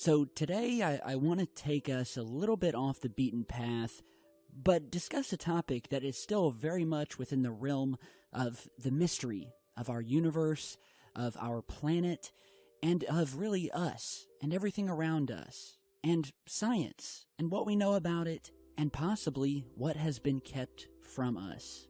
So today I want to take us a little bit off the beaten path, but discuss a topic that is still very much within the realm of the mystery of our universe, of our planet, and of really us and everything around us, and science and what we know about it, and possibly what has been kept from us.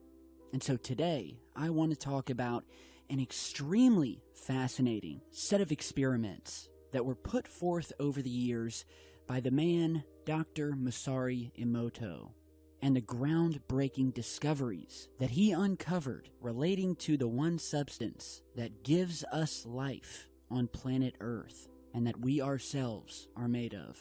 And so today I want to talk about an extremely fascinating set of experiments that were put forth over the years by the man Dr. Masaru Emoto, and the groundbreaking discoveries that he uncovered relating to the one substance that gives us life on planet Earth, and that we ourselves are made of.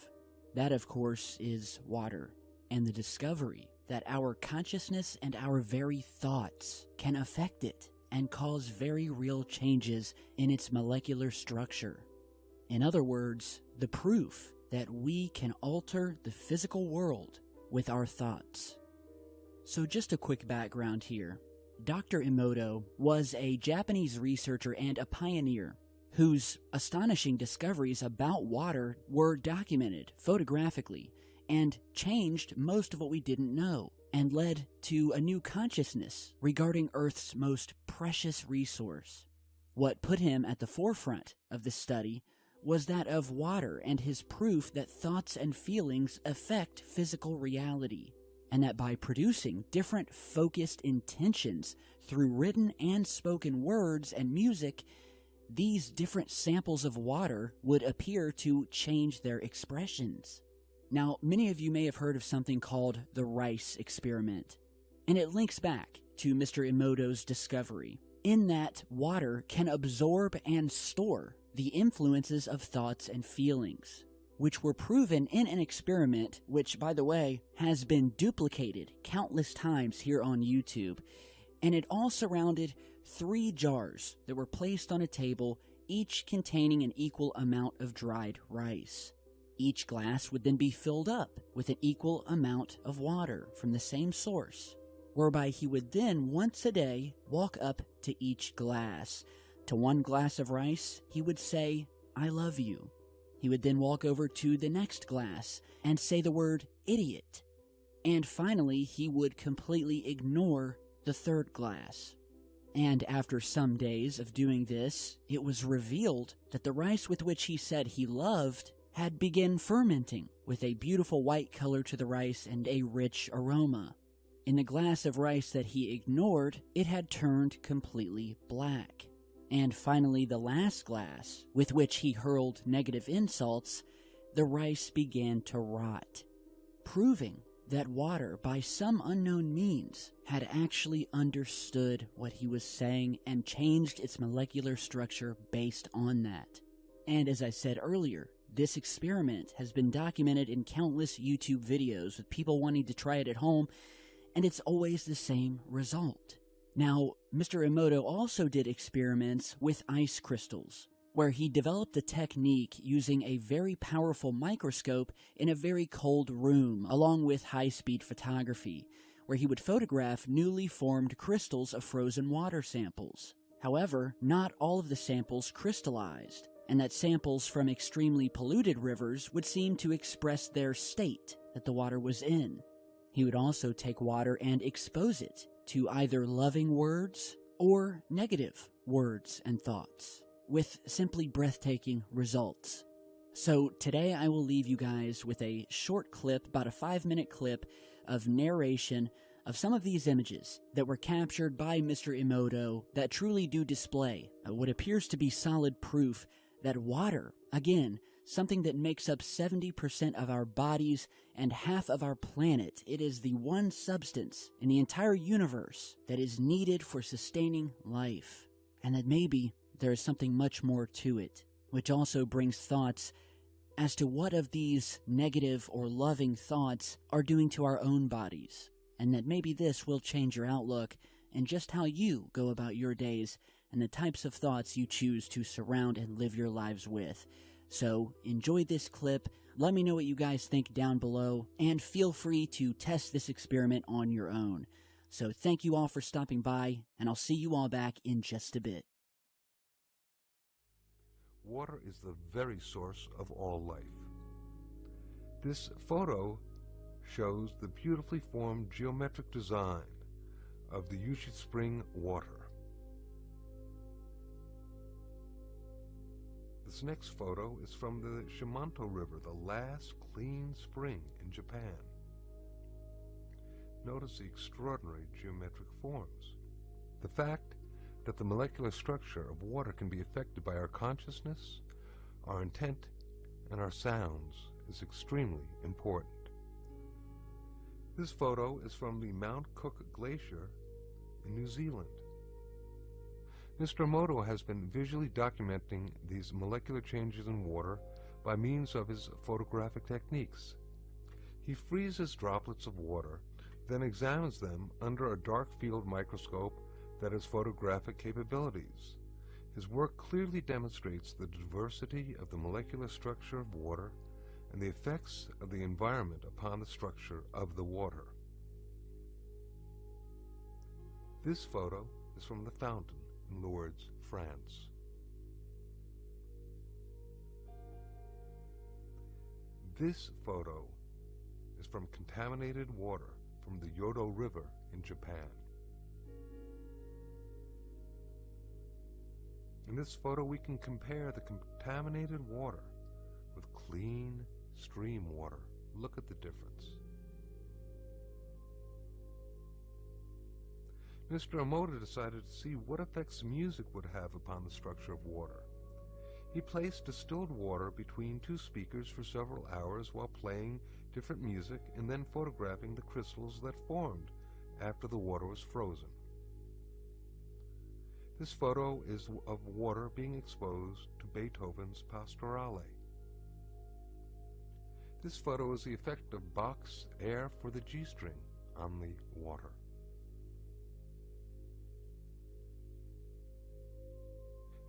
That, of course, is water, and the discovery that our consciousness and our very thoughts can affect it and cause very real changes in its molecular structure. In other words, the proof that we can alter the physical world with our thoughts. So just a quick background here. Dr. Emoto was a Japanese researcher and a pioneer whose astonishing discoveries about water were documented photographically and changed most of what we didn't know, and led to a new consciousness regarding Earth's most precious resource. What put him at the forefront of the study was that of water and his proof that thoughts and feelings affect physical reality, and that by producing different focused intentions through written and spoken words and music, these different samples of water would appear to change their expressions. Now, many of you may have heard of something called the rice experiment, and it links back to Mr. Emoto's discovery, in that water can absorb and store the influences of thoughts and feelings, which were proven in an experiment which, by the way, has been duplicated countless times here on YouTube, and it all surrounded 3 jars that were placed on a table, each containing an equal amount of dried rice. Each glass would then be filled up with an equal amount of water from the same source, whereby he would then once a day walk up to each glass. To one glass of rice, he would say, "I love you." He would then walk over to the next glass and say the word "idiot." And finally, he would completely ignore the third glass. And after some days of doing this, it was revealed that the rice with which he said he loved had begun fermenting with a beautiful white color to the rice and a rich aroma. In the glass of rice that he ignored, it had turned completely black. And finally, the last glass, with which he hurled negative insults, the rice began to rot, proving that water, by some unknown means, had actually understood what he was saying and changed its molecular structure based on that. And as I said earlier, this experiment has been documented in countless YouTube videos with people wanting to try it at home, and it's always the same result. Now, Mr. Emoto also did experiments with ice crystals, where he developed a technique using a very powerful microscope in a very cold room, along with high-speed photography, where he would photograph newly formed crystals of frozen water samples. However, not all of the samples crystallized, and that samples from extremely polluted rivers would seem to express their state that the water was in. He would also take water and expose it to either loving words or negative words and thoughts, with simply breathtaking results. So today I will leave you guys with a short clip, about a 5-minute clip of narration of some of these images that were captured by Mr. Emoto that truly do display what appears to be solid proof that water, again, something that makes up 70% of our bodies and half of our planet, it is the one substance in the entire universe that is needed for sustaining life, and that maybe there is something much more to it, which also brings thoughts as to what of these negative or loving thoughts are doing to our own bodies, and that maybe this will change your outlook and just how you go about your days and the types of thoughts you choose to surround and live your lives with. So enjoy this clip, let me know what you guys think down below, and feel free to test this experiment on your own. So thank you all for stopping by, and I'll see you all back in just a bit. Water is the very source of all life. This photo shows the beautifully formed geometric design of the Yushi Spring water. This next photo is from the Shimanto River, the last clean spring in Japan. Notice the extraordinary geometric forms. The fact that the molecular structure of water can be affected by our consciousness, our intent, and our sounds is extremely important. This photo is from the Mount Cook Glacier in New Zealand. Mr. Emoto has been visually documenting these molecular changes in water by means of his photographic techniques. He freezes droplets of water, then examines them under a dark field microscope that has photographic capabilities. His work clearly demonstrates the diversity of the molecular structure of water and the effects of the environment upon the structure of the water. This photo is from the fountain in Lourdes, France. This photo is from contaminated water from the Yodo River in Japan. In this photo we can compare the contaminated water with clean stream water. Look at the difference. Mr. Emoto decided to see what effects music would have upon the structure of water. He placed distilled water between two speakers for several hours while playing different music and then photographing the crystals that formed after the water was frozen. This photo is of water being exposed to Beethoven's Pastorale. This photo is the effect of Bach's Air for the G-string on the water.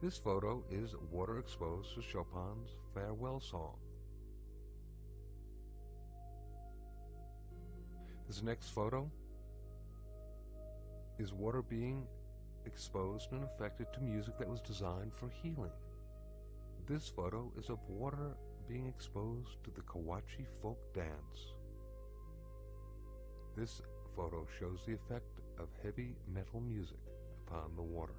This photo is water exposed to Chopin's Farewell Song. This next photo is water being exposed and affected to music that was designed for healing. This photo is of water being exposed to the Kawachi folk dance. This photo shows the effect of heavy metal music upon the water.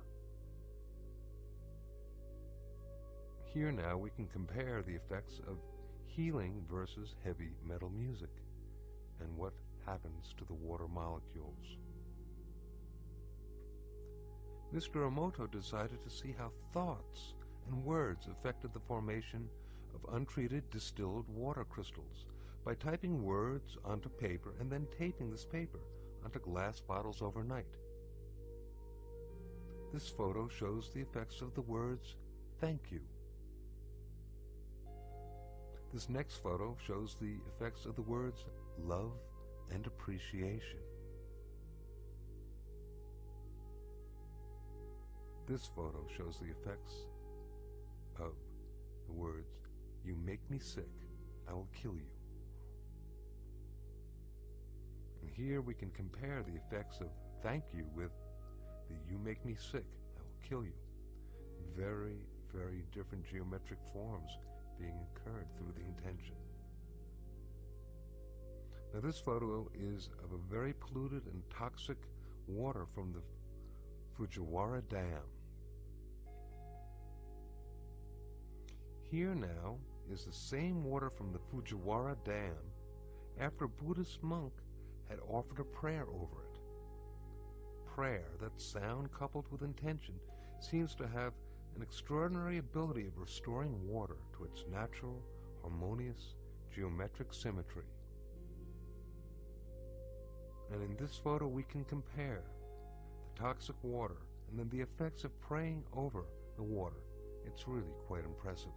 Here now we can compare the effects of healing versus heavy metal music and what happens to the water molecules. Mr. Emoto decided to see how thoughts and words affected the formation of untreated distilled water crystals by typing words onto paper and then taping this paper onto glass bottles overnight. This photo shows the effects of the words, "Thank you." This next photo shows the effects of the words, "love" and "appreciation." This photo shows the effects of the words, "You make me sick, I will kill you." And here we can compare the effects of "thank you" with the "you make me sick, I will kill you." Very, very different geometric forms being incurred through the intention. Now this photo is of a very polluted and toxic water from the Fujiwara Dam. Here now is the same water from the Fujiwara Dam after a Buddhist monk had offered a prayer over it. Prayer, that sound coupled with intention, seems to have an extraordinary ability of restoring water to its natural, harmonious, geometric symmetry. And in this photo we can compare the toxic water and then the effects of praying over the water. It's really quite impressive.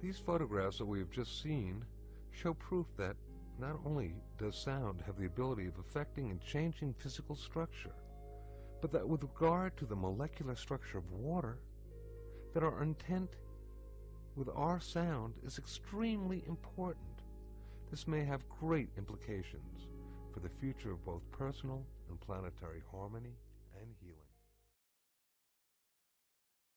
These photographs that we have just seen show proof that not only does sound have the ability of affecting and changing physical structure, but that with regard to the molecular structure of water, that our intent with our sound is extremely important. This may have great implications for the future of both personal and planetary harmony and healing.